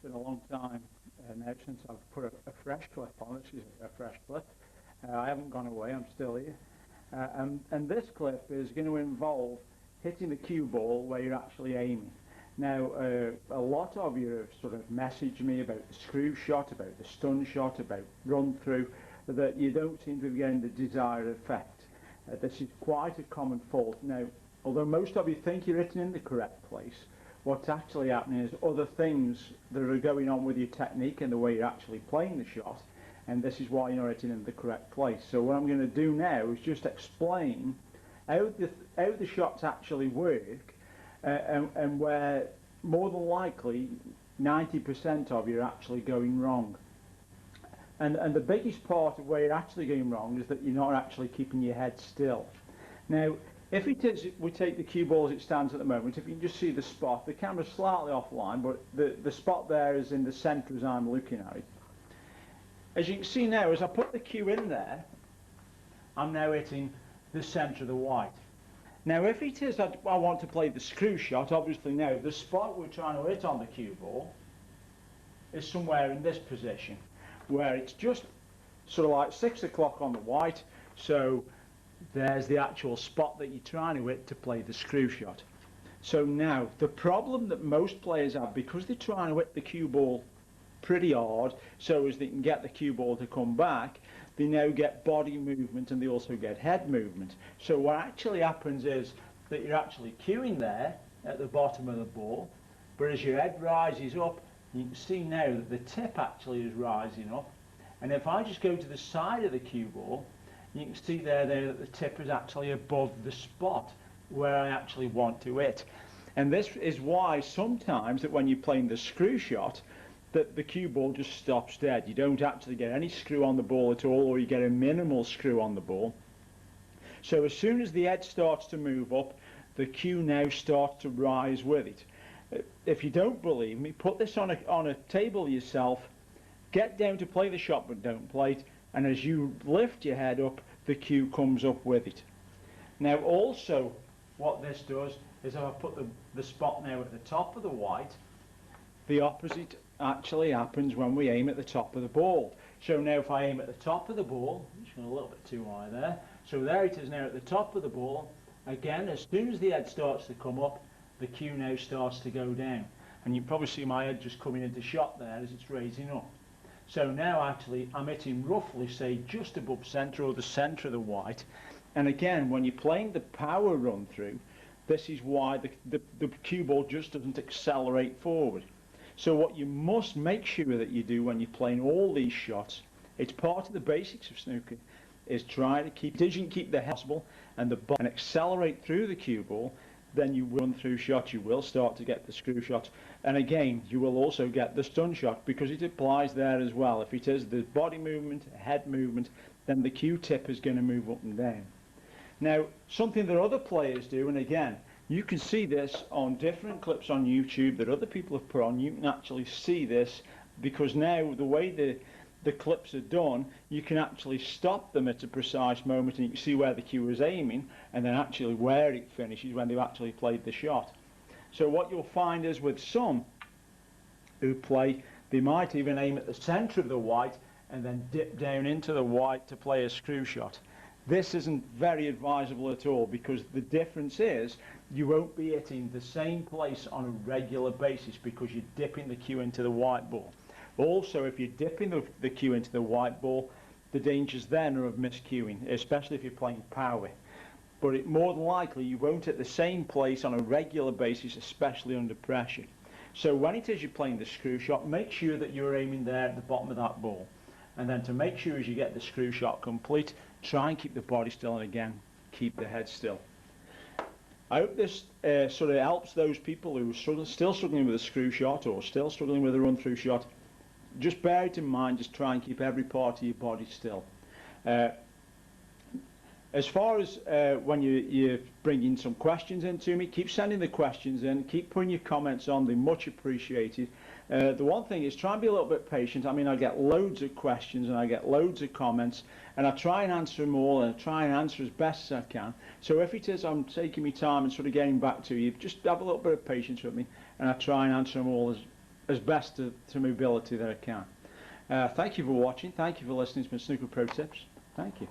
been a long time now since I've put a fresh clip on. This is a fresh clip. I haven't gone away, I'm still here. And this clip is going to involve hitting the cue ball where you're actually aiming. Now, a lot of you have sort of messaged me about the screw shot, about the stun shot, about run through, that you don't seem to be getting the desired effect. This is quite a common fault. Now, although most of you think you're hitting in the correct place, what's actually happening is other things that are going on with your technique and the way you're actually playing the shot, and this is why you're not hitting in the correct place. So what I'm going to do now is just explain how the shots actually work, and where more than likely 90% of you are actually going wrong. And the biggest part of where you're actually going wrong is that you're not actually keeping your head still. Now, if it is, we take the cue ball as it stands at the moment, if you can just see the spot, the camera's slightly offline, but the spot there is in the centre as I'm looking at it. As you can see now, as I put the cue in there, I'm now hitting the centre of the white. Now, if it is I want to play the screw shot, obviously now the spot we're trying to hit on the cue ball is somewhere in this position, where it's just sort of like 6 o'clock on the white, so there's the actual spot that you're trying to hit to play the screw shot. So now, the problem that most players have, because they're trying to hit the cue ball pretty hard so as they can get the cue ball to come back, they now get body movement and they also get head movement. So what actually happens is that you're actually cueing there at the bottom of the ball, but as your head rises up, you can see now that the tip actually is rising up. And if I just go to the side of the cue ball, you can see there that the tip is actually above the spot where I actually want to hit. And this is why sometimes that when you're playing the screw shot, that the cue ball just stops dead. You don't actually get any screw on the ball at all, or you get a minimal screw on the ball. So as soon as the head starts to move up, the cue now starts to rise with it. If you don't believe me, put this on a table yourself, get down to play the shot but don't play it, and as you lift your head up, the cue comes up with it. Now also, what this does is if I put the spot now at the top of the white, the opposite actually happens when we aim at the top of the ball. So now if I aim at the top of the ball, I'm just going a little bit too high there, so there it is now at the top of the ball. Again, as soon as the head starts to come up, the cue now starts to go down, and you probably see my head just coming into shot there as it's raising up. So now actually I'm hitting roughly, say, just above centre or the centre of the white. And again, when you're playing the power run through, this is why the cue ball just doesn't accelerate forward. So what you must make sure that you do when you're playing all these shots, it's part of the basics of snooker, is try to keep the head possible and accelerate through the cue ball. Then you run through shots, you will start to get the screw shot, and again you will also get the stun shot, because it applies there as well. If it is the body movement, head movement, then the cue tip is going to move up and down. Now, something that other players do, and again you can see this on different clips on YouTube that other people have put on, you can actually see this, because now the way the clips are done, you can actually stop them at a precise moment and you can see where the cue is aiming and then actually where it finishes when they've actually played the shot. So what you'll find is with some who play, they might even aim at the centre of the white and then dip down into the white to play a screw shot. This isn't very advisable at all, because the difference is you won't be hitting the same place on a regular basis because you're dipping the cue into the white ball. Also, if you're dipping the cue into the white ball, the dangers then are of miscuing, especially if you're playing power. But more than likely you won't hit the same place on a regular basis, especially under pressure. So when it is you're playing the screw shot, make sure that you're aiming there at the bottom of that ball. And then to make sure as you get the screw shot complete, try and keep the body still, and again, keep the head still. I hope this sort of helps those people who are still struggling with a screw shot or still struggling with a run-through shot. Just bear it in mind, just try and keep every part of your body still. As far as when you're bringing some questions in to me, keep sending the questions in, keep putting your comments on, they're much appreciated. The one thing is, try and be a little bit patient. I mean, I get loads of questions and I get loads of comments, and I try and answer them all, and I try and answer as best as I can. So if it is I'm taking my time and sort of getting back to you, just have a little bit of patience with me, and I try and answer them all as best to my ability that I can. Thank you for watching. Thank you for listening to my Snooker Pro Tips. Thank you.